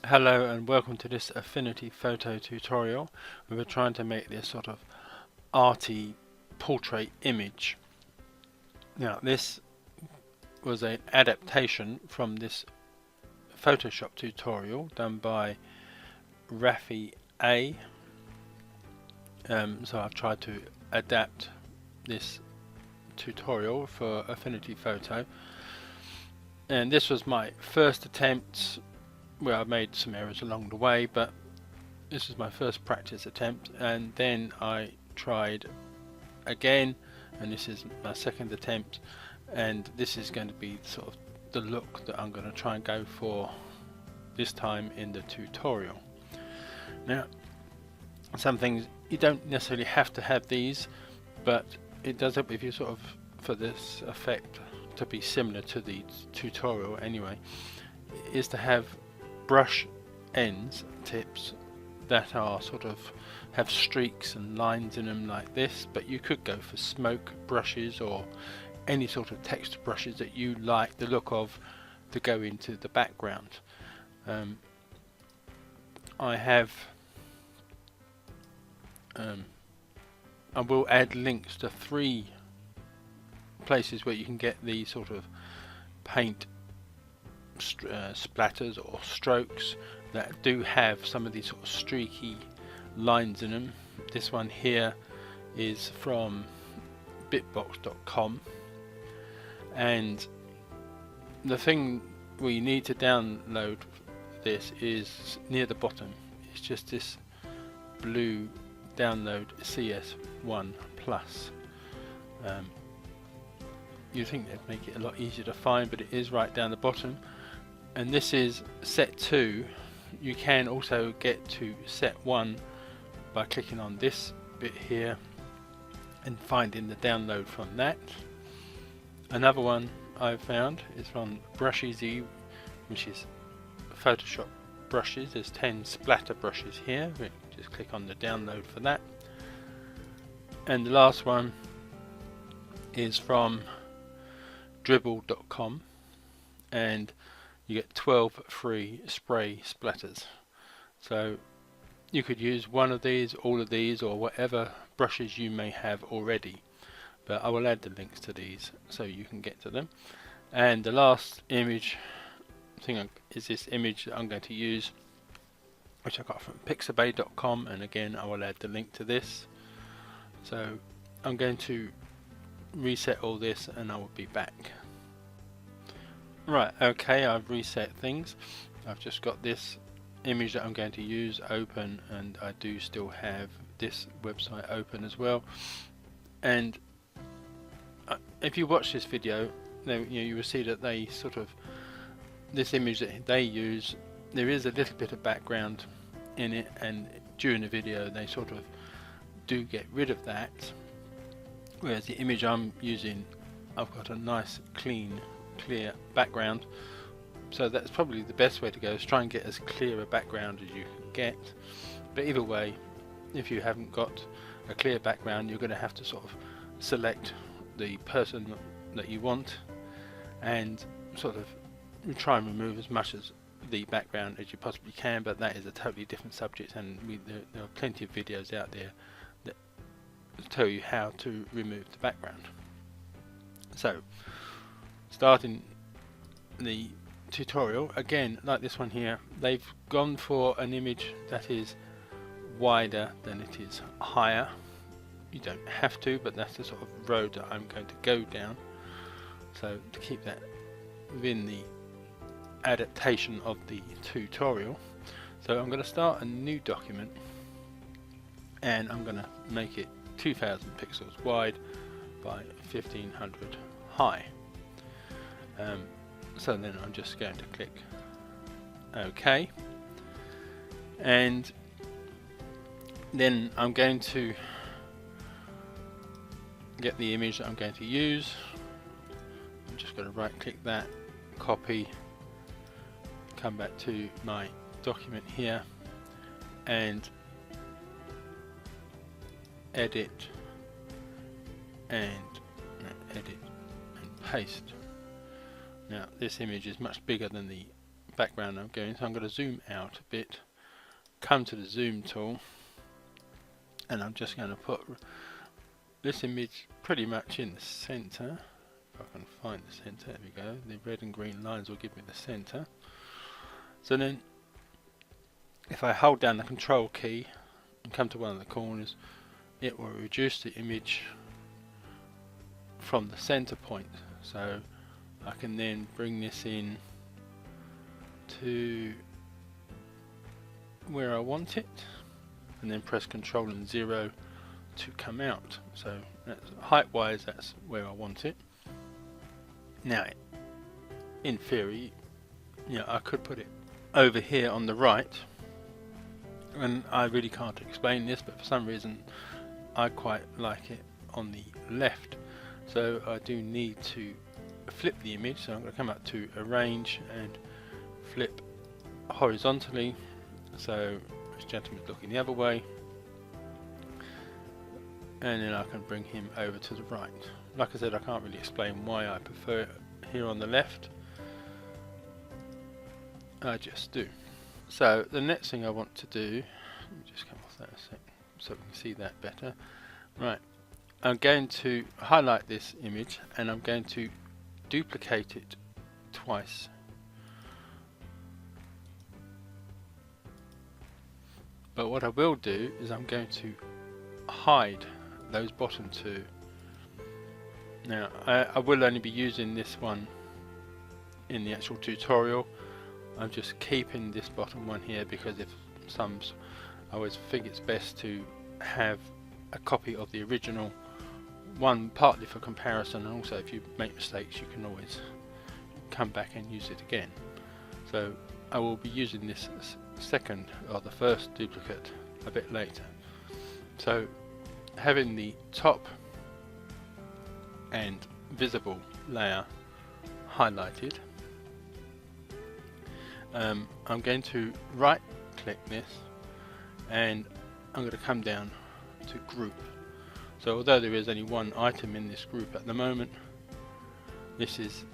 Hello and welcome to this Affinity photo tutorial. We were trying to make this sort of arty portrait image. Now this was an adaptation from this Photoshop tutorial done by Rafi A. So I've tried to adapt this tutorial for Affinity Photo, and this was my first attempt. Well, I've made some errors along the way, but this is my first practice attempt, and then I tried again, and this is my second attempt, and this is going to be sort of the look that I'm going to try and go for this time in the tutorial. Now, some things you don't necessarily have to have these, but it does help if you sort of, for this effect to be similar to the tutorial anyway, is to have brush ends, tips that are sort of have streaks and lines in them like this, but you could go for smoke brushes or any sort of texture brushes that you like the look of to go into the background. I will add links to 3 places where you can get these sort of paint splatters or strokes that do have some of these sort of streaky lines in them. This one here is from bitbox.com, and the thing we need to download this is near the bottom. It's just this blue download CS1 plus. You think they'd make it a lot easier to find, but it is right down the bottom. And this is set 2. You can also get to set 1 by clicking on this bit here and finding the download from that. Another one I've found is from Brush Easy, which is Photoshop brushes. There's 10 splatter brushes here. Just click on the download for that. And the last one is from dribble.com, and you get 12 free spray splatters. So you could use one of these, all of these, or whatever brushes you may have already, but I will add the links to these so you can get to them. And the last image thing is this image that I'm going to use, which I got from Pixabay.com, and again I will add the link to this. So I'm going to reset all this and I will be back. Right, okay, I've reset things. I've just got this image that I'm going to use open, and I do still have this website open as well. And if you watch this video, then you will see that they sort of, this image that they use, there is a little bit of background in it, and during the video they sort of do get rid of that, whereas the image I'm using, I've got a nice clean clear background. So that's probably the best way to go, is try and get as clear a background as you can get. But either way, if you haven't got a clear background, you're going to have to sort of select the person that you want and sort of try and remove as much as the background as you possibly can, but that is a totally different subject, and there are plenty of videos out there that tell you how to remove the background. So starting the tutorial, again, like this one here, they've gone for an image that is wider than it is higher. You don't have to, but that's the sort of road that I'm going to go down. So to keep that within the adaptation of the tutorial, so I'm going to start a new document, and I'm going to make it 2000 pixels wide by 1500 high. So then I'm just going to click OK, and then I'm going to get the image that I'm going to use. I'm just going to right click that, copy, come back to my document here and edit and paste. Now this image is much bigger than the background I'm going. So I'm going to zoom out a bit, come to the zoom tool, and I'm just going to put this image pretty much in the center. If I can find the center, there we go. The red and green lines will give me the center. So then if I hold down the control key and come to one of the corners, it will reduce the image from the center point. So I can then bring this in to where I want it, and then press Control and 0 to come out. So that's, height wise, that's where I want it. Now in theory, I could put it over here on the right, and I really can't explain this, but for some reason I quite like it on the left. So I do need to flip the image, so I'm going to come up to Arrange and flip horizontally, so this gentleman's looking the other way, and then I can bring him over to the right. Like I said, I can't really explain why I prefer it here on the left, I just do. So the next thing I want to do, let me just come off that a sec so we can see that better. Right, I'm going to highlight this image and I'm going to duplicate it twice. But what I will do is I'm going to hide those bottom two. Now I will only be using this one in the actual tutorial. I'm just keeping this bottom one here because if I always think it's best to have a copy of the original one, partly for comparison, and also if you make mistakes you can always come back and use it again. So I will be using this second or the first duplicate a bit later. So having the top and visible layer highlighted, I'm going to right click this and I'm going to come down to group. So although there is only one item in this group at the moment, this is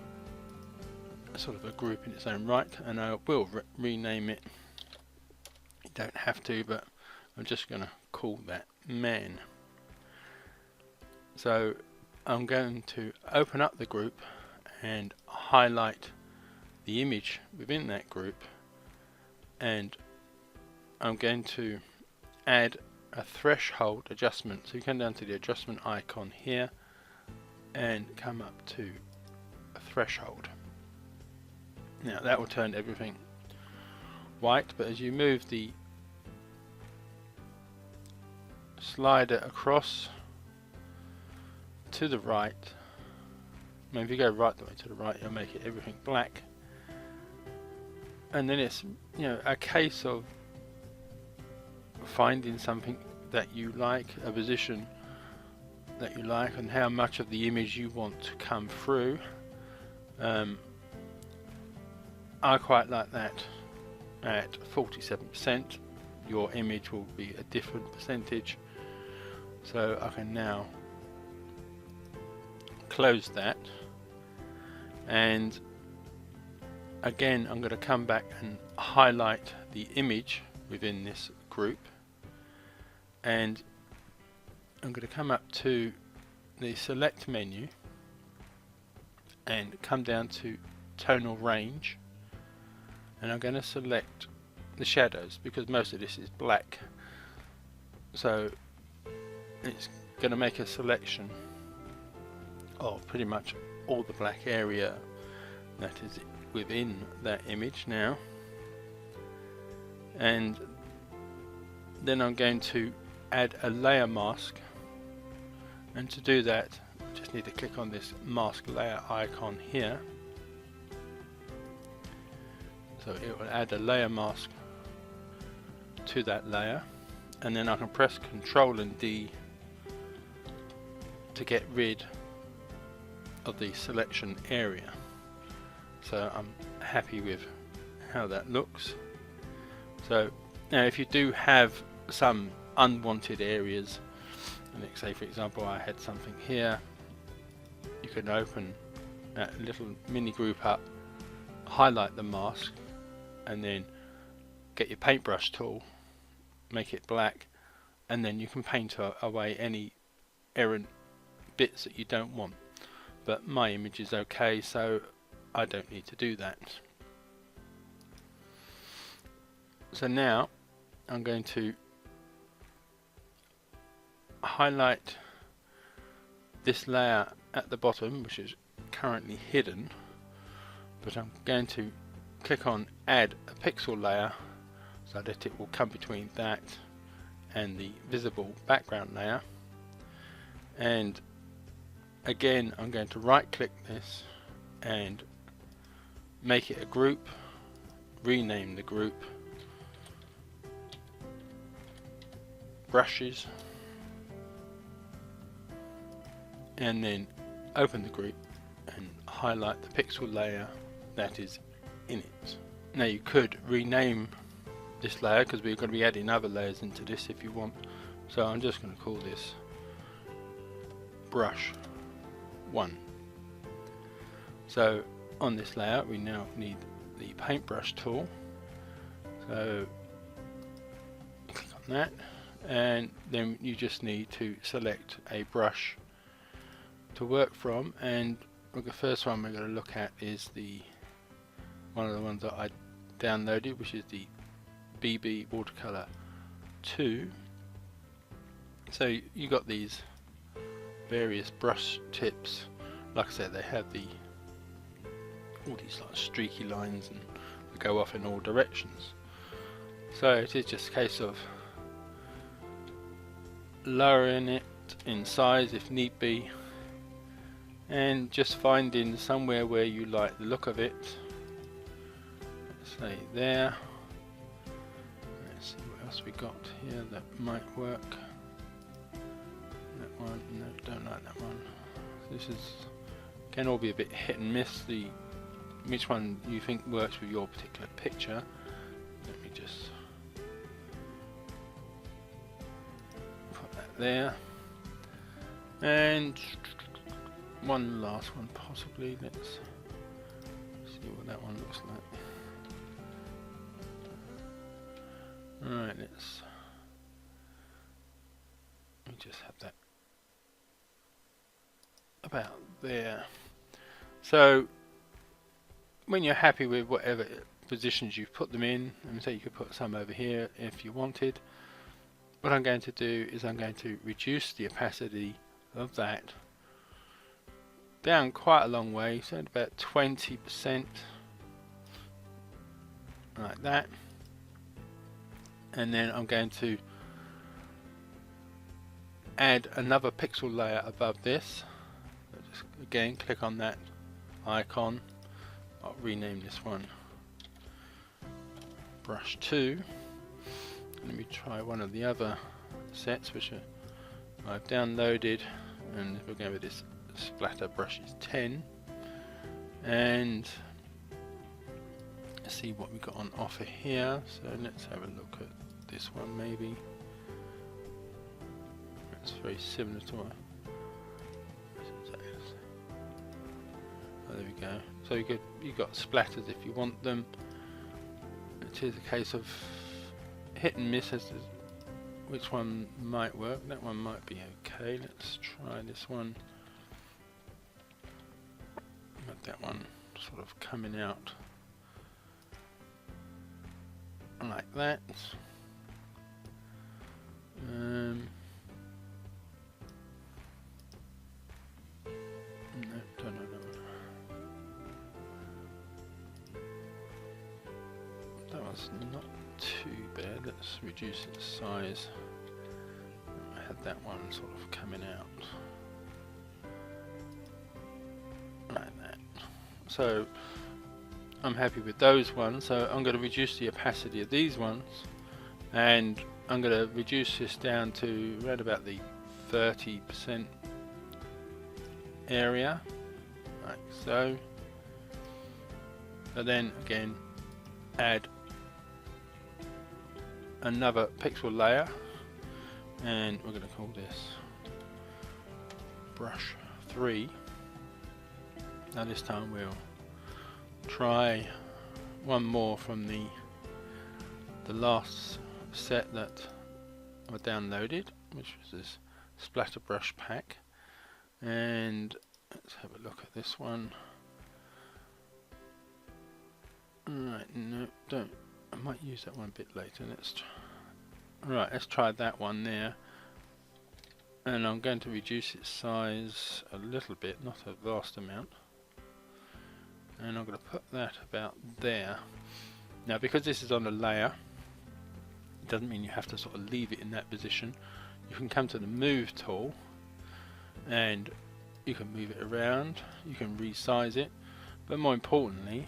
sort of a group in its own right, and I will rename it. You don't have to, but I'm just going to call that man. So I'm going to open up the group and highlight the image within that group, and I'm going to add a threshold adjustment. So you come down to the adjustment icon here and come up to a threshold. Now that will turn everything white, but as you move the slider across to the right, I mean, if you go right the way to the right, you'll make it everything black. And then it's a case of finding something that you like, a position that you like, and how much of the image you want to come through. I quite like that at 47%. Your image will be a different percentage. So I can now close that, and again I'm going to come back and highlight the image within this group, and I'm going to come up to the select menu and come down to tonal range, and I'm going to select the shadows because most of this is black, so it's going to make a selection of pretty much all the black area that is within that image now. And then I'm going to add a layer mask, and to do that I just need to click on this mask layer icon here. So it will add a layer mask to that layer, and then I can press Ctrl and D to get rid of the selection area. So I'm happy with how that looks. So now if you do have some unwanted areas, let's say for example I had something here, you can open that little mini group up, highlight the mask, and then get your paintbrush tool, make it black, and then you can paint away any errant bits that you don't want. But my image is okay, so I don't need to do that. So now I'm going to highlight this layer at the bottom, which is currently hidden, but I'm going to click on add a pixel layer so that it will come between that and the visible background layer. And again, I'm going to right click this and make it a group, rename the group brushes, and then open the group and highlight the pixel layer that is in it. Now you could rename this layer because we're going to be adding other layers into this if you want, so I'm just going to call this brush 1. So on this layer we now need the paintbrush tool, so click on that, and then you just need to select a brush to work from, and the first one we're going to look at is one of the ones that I downloaded, which is the BB Watercolor 2. So you got these various brush tips. Like I said, they have all these like streaky lines and they go off in all directions. So it is just a case of lowering it in size if need be, and just finding somewhere where you like the look of it. Let's say there. Let's see what else we got here that might work. That one, no, don't like that one. This is can all be a bit hit and miss, which one you think works with your particular picture. Let me just put that there, and one last one possibly. Let's see what that one looks like. Alright, let me just have that about there. So when you're happy with whatever positions you've put them in, and so you could put some over here if you wanted, what I'm going to do is I'm going to reduce the opacity of that down quite a long way, so about 20%, like that. And then I'm going to add another pixel layer above this. So just again click on that icon. I'll rename this one brush 2. Let me try one of the other sets which I've downloaded, and we're going with this splatter brushes 10, and see what we got on offer here. So let's have a look at this one. Maybe it's very similar to what. Oh, there we go. So you got splatters if you want them. It is a case of hit and miss as to which one might work. That one might be okay. Let's try this one. Got that one sort of coming out like that. No, don't know that one. That one's not too bad. Let's reduce its size. I had that one sort of coming out like that. So I'm happy with those ones, so I'm going to reduce the opacity of these ones, and I'm going to reduce this down to around about the 30% area, like so. And then again add another pixel layer, and we're going to call this brush 3. Now this time we'll try one more from the last set that I downloaded, which was this splatter brush pack, and let's have a look at this one. Alright, no, don't. I might use that one a bit later. Let's try that one there, and I'm going to reduce its size a little bit, not a vast amount, and I'm going to put that about there. Now, because this is on a layer, it doesn't mean you have to sort of leave it in that position. You can come to the move tool and you can move it around, you can resize it, but more importantly,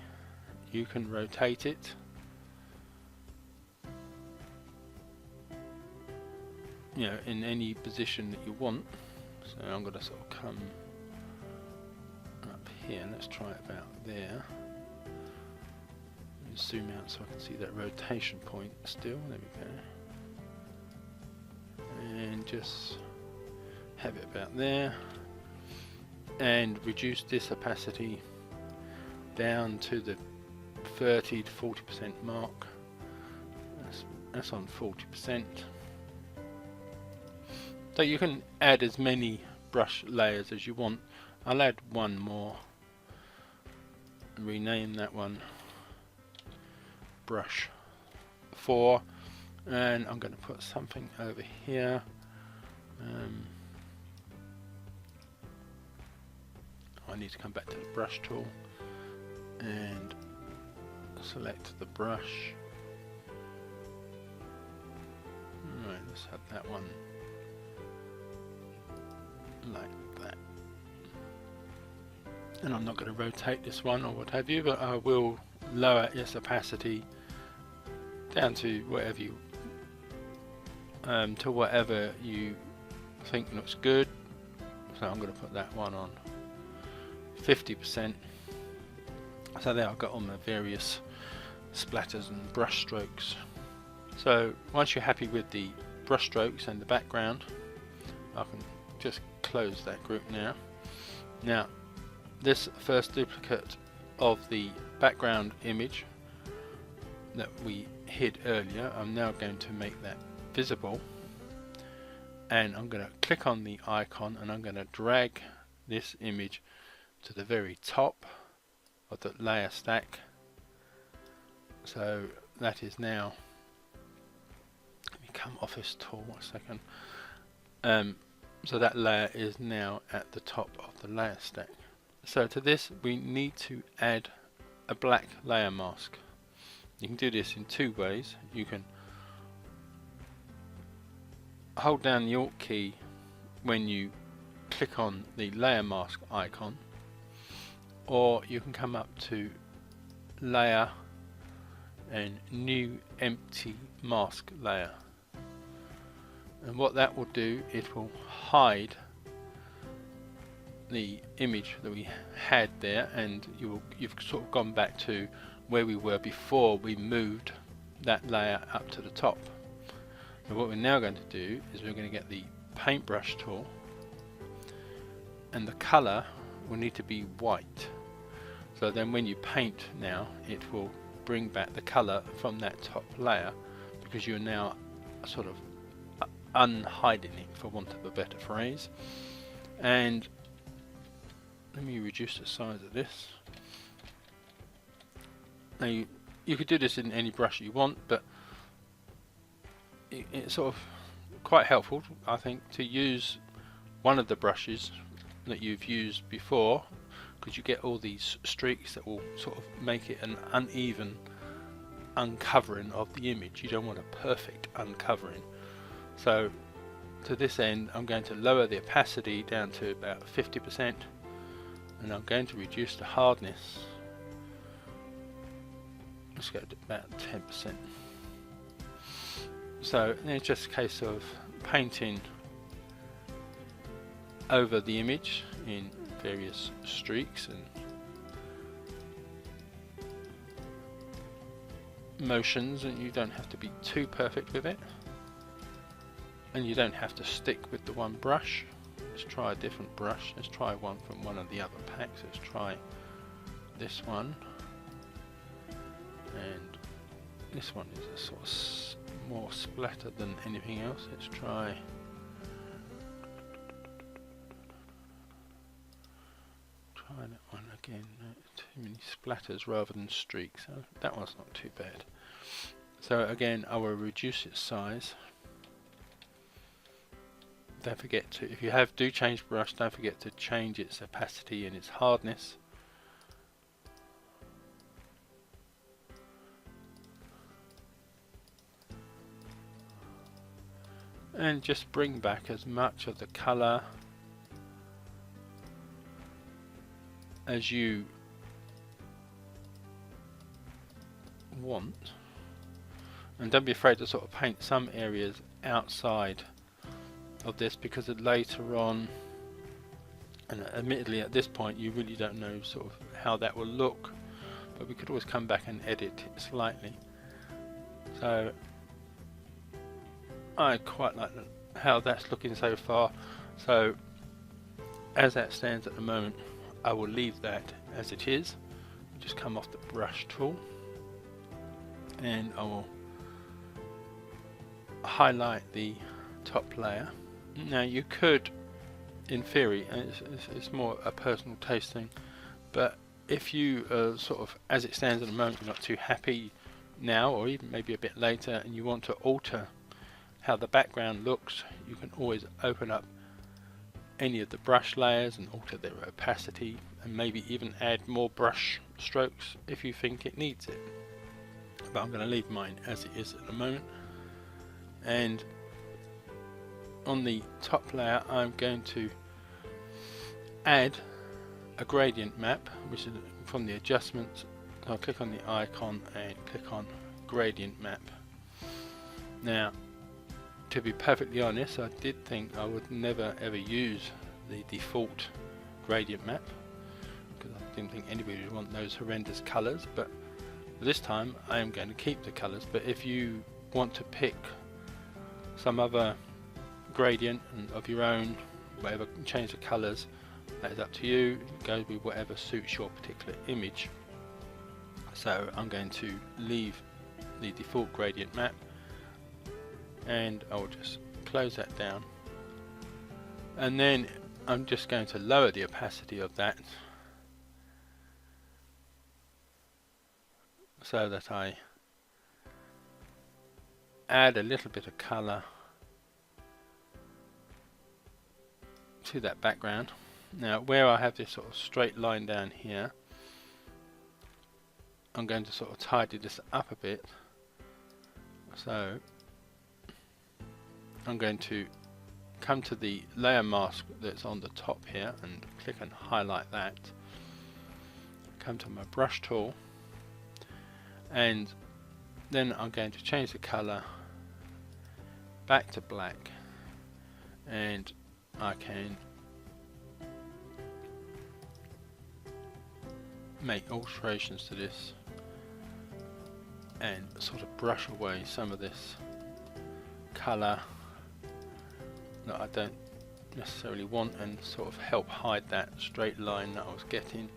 you can rotate it. You know, in any position that you want. So I'm going to sort of come up here. Let's try it about there. Zoom out so I can see that rotation point still. There we go. And just have it about there. And reduce this opacity down to the 30 to 40% mark. That's on 40%. So you can add as many brush layers as you want. I'll add one more. Rename that one brush 4, and I'm going to put something over here. I need to come back to the brush tool and select the brush. Alright, let's have that one like that. And I'm not going to rotate this one or what have you, but I will lower its opacity down to whatever you think looks good. So I'm going to put that one on 50%. So there I've got all my various splatters and brush strokes. So once you're happy with the brush strokes and the background, I can just close that group now. Now, this first duplicate of the background image that we hid earlier, I'm now going to make that visible, and I'm going to click on the icon and I'm going to drag this image to the very top of the layer stack. So that is now, let me come off this tool one second. So that layer is now at the top of the layer stack. So to this we need to add a black layer mask. You can do this in two ways. You can hold down the Alt key when you click on the layer mask icon, or you can come up to layer and new empty mask layer, and what that will do, it will hide the image that we had there, and you've sort of gone back to where we were before we moved that layer up to the top. So what we're now going to do is we're going to get the paintbrush tool, and the color will need to be white. So then when you paint now, it will bring back the color from that top layer, because you're now sort of unhiding it, for want of a better phrase. And let me reduce the size of this. Now you could do this in any brush you want, but it's sort of quite helpful, I think, to use one of the brushes that you've used before, because you get all these streaks that will sort of make it an uneven uncovering of the image. You don't want a perfect uncovering. So to this end, I'm going to lower the opacity down to about 50%, and I'm going to reduce the hardness. Let's go to about 10%. So it's just a case of painting over the image in various streaks and motions, and you don't have to be too perfect with it, and you don't have to stick with the one brush. Let's try a different brush. Let's try one from one of the other packs. Let's try this one, and this one is a sort of more splatter than anything else. Let's try that one again. No, too many splatters rather than streaks. So that one's not too bad. So again, I will reduce its size. Don't forget to, if you do change brush, don't forget to change its opacity and its hardness. And just bring back as much of the colour as you want, and don't be afraid to sort of paint some areas outside of this, because later on, and admittedly at this point you really don't know sort of how that will look, but we could always come back and edit it slightly. So I quite like how that's looking so far. So as that stands at the moment, I will leave that as it is. Just come off the brush tool and I will highlight the top layer. Now you could, in theory, and it's more a personal taste thing, but if you sort of, as it stands at the moment, you're not too happy now, or even maybe a bit later, and you want to alter how the background looks, you can always open up any of the brush layers and alter their opacity, and maybe even add more brush strokes if you think it needs it. But I'm going to leave mine as it is at the moment. And on the top layer I'm going to add a gradient map, which is from the adjustments. I'll click on the icon and click on gradient map. Now, to be perfectly honest, I did think I would never ever use the default gradient map, because I didn't think anybody would want those horrendous colours, but this time I am going to keep the colours. But if you want to pick some other gradient of your own, whatever, change the colours, that is up to you. Go with whatever suits your particular image. So I'm going to leave the default gradient map, and I'll just close that down, and then I'm just going to lower the opacity of that so that I add a little bit of colour to that background. Now where I have this sort of straight line down here, I'm going to sort of tidy this up a bit. So I'm going to come to the layer mask that's on the top here and click and highlight that. Come to my brush tool, and then I'm going to change the colour back to black, and I can make alterations to this and sort of brush away some of this colour that I don't necessarily want, and sort of help hide that straight line that I was getting.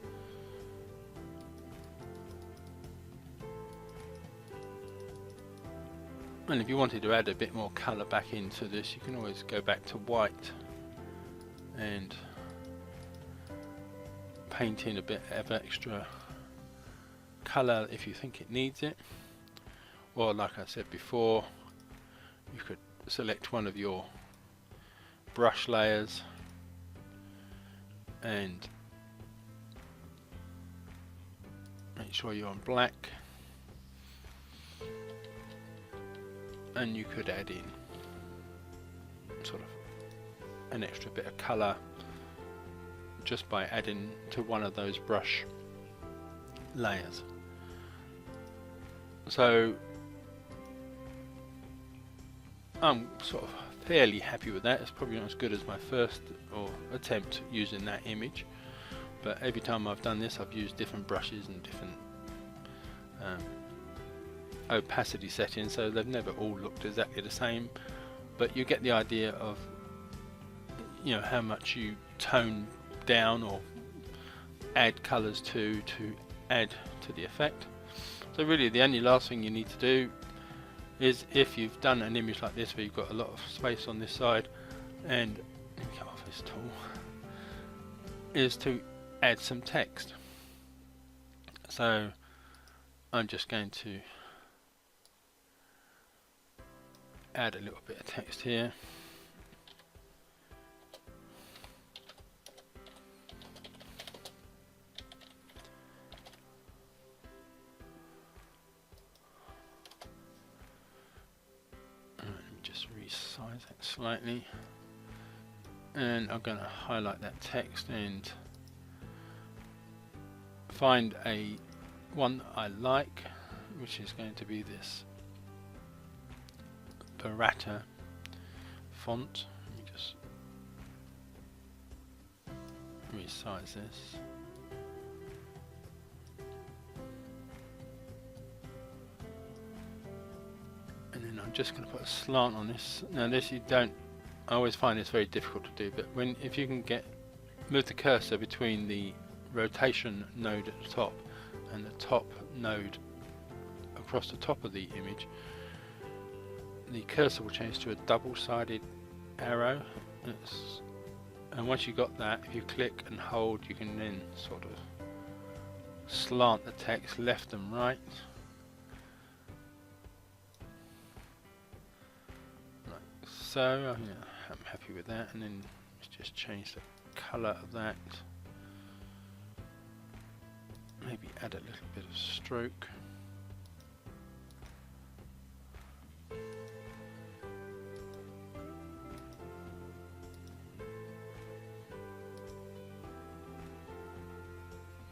And if you wanted to add a bit more colour back into this, you can always go back to white and paint in a bit of extra colour if you think it needs it. Or like I said before, you could select one of your brush layers and make sure you're on black, and you could add in sort of an extra bit of colour just by adding to one of those brush layers. So I'm sort of fairly happy with that. It's probably not as good as my first attempt using that image, but every time I've done this I've used different brushes and different opacity settings, so they've never all looked exactly the same, but you get the idea of, you know, how much you tone down or add colours to add to the effect. So really the only last thing you need to do is, if you've done an image like this where you've got a lot of space on this side, and let me come off this tool, is to add some text. So I'm just going to add a little bit of text here. Let me just resize it slightly, and I'm going to highlight that text and find a one I like, which is going to be this Barata font. Let me just resize this. And then I'm just going to put a slant on this. Now this you don't, I always find this very difficult to do, but if you can move the cursor between the rotation node at the top and the top node across the top of the image, the cursor will change to a double-sided arrow. And once you've got that, if you click and hold, you can then sort of slant the text left and right. Like so. I'm happy with that, and then let's just change the colour of that. Maybe add a little bit of stroke.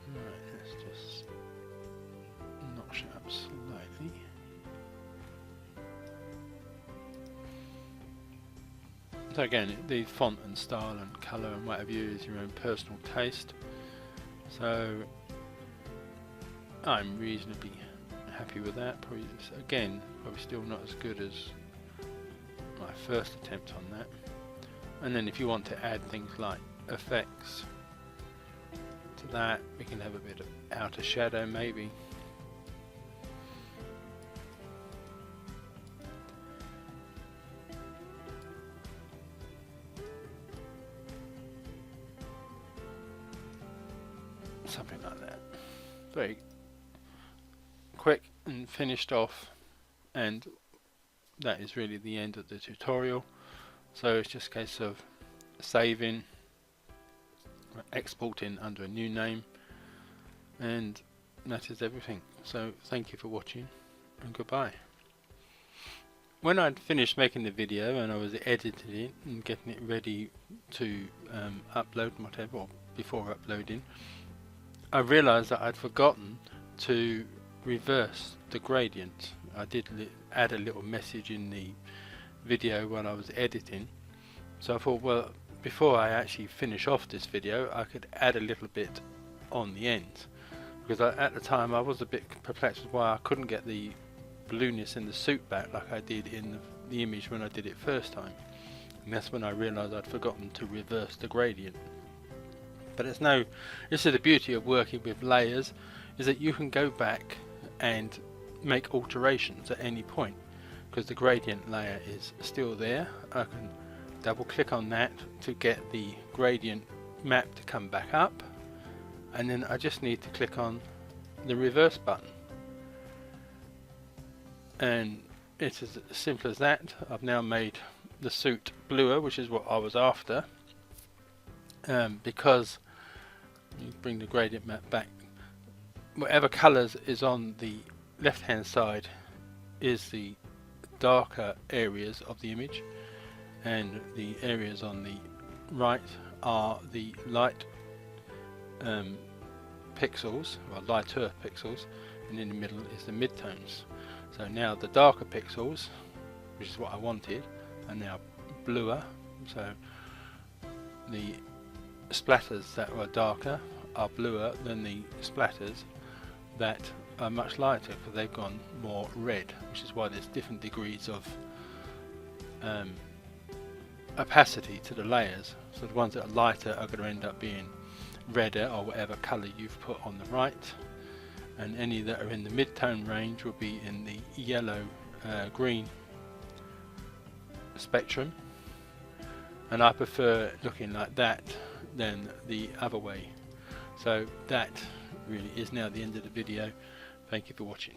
Right, let's just notch it up slightly. So again, the font and style and colour and whatever you use, your own personal taste. So I'm reasonably happy with that. Probably still not as good as my first attempt on that. And then if you want to add things like effects to that, we can have a bit of outer shadow maybe. Something like that. Very quick and finished off, and that is really the end of the tutorial. So it's just a case of saving, exporting under a new name, and that is everything. So thank you for watching, and goodbye. When I'd finished making the video and I was editing it and getting it ready to upload and whatever, or before uploading, I realized that I'd forgotten to reverse the gradient. I did add a little message in the video when I was editing, so I thought, well, before I actually finish off this video, I could add a little bit on the end, because at the time I was a bit perplexed with why I couldn't get the blueness in the suit back like I did in the image when I did it first time, and that's when I realized I'd forgotten to reverse the gradient. But this is the beauty of working with layers, is that you can go back and make alterations at any point, because the gradient layer is still there. I can double click on that to get the gradient map to come back up, and then I just need to click on the reverse button, and it's as simple as that. I've now made the suit bluer, which is what I was after, because you bring the gradient map back, whatever colours is on the left hand side is the darker areas of the image, and the areas on the right are the light pixels, or lighter pixels, and in the middle is the midtones. So now the darker pixels, which is what I wanted, are now bluer. So the splatters that were darker are bluer than the splatters that are much lighter, because they've gone more red, which is why there's different degrees of opacity to the layers. So the ones that are lighter are going to end up being redder, or whatever colour you've put on the right, and any that are in the mid-tone range will be in the yellow green spectrum, and I prefer looking like that than the other way. So that really is now the end of the video. Thank you for watching.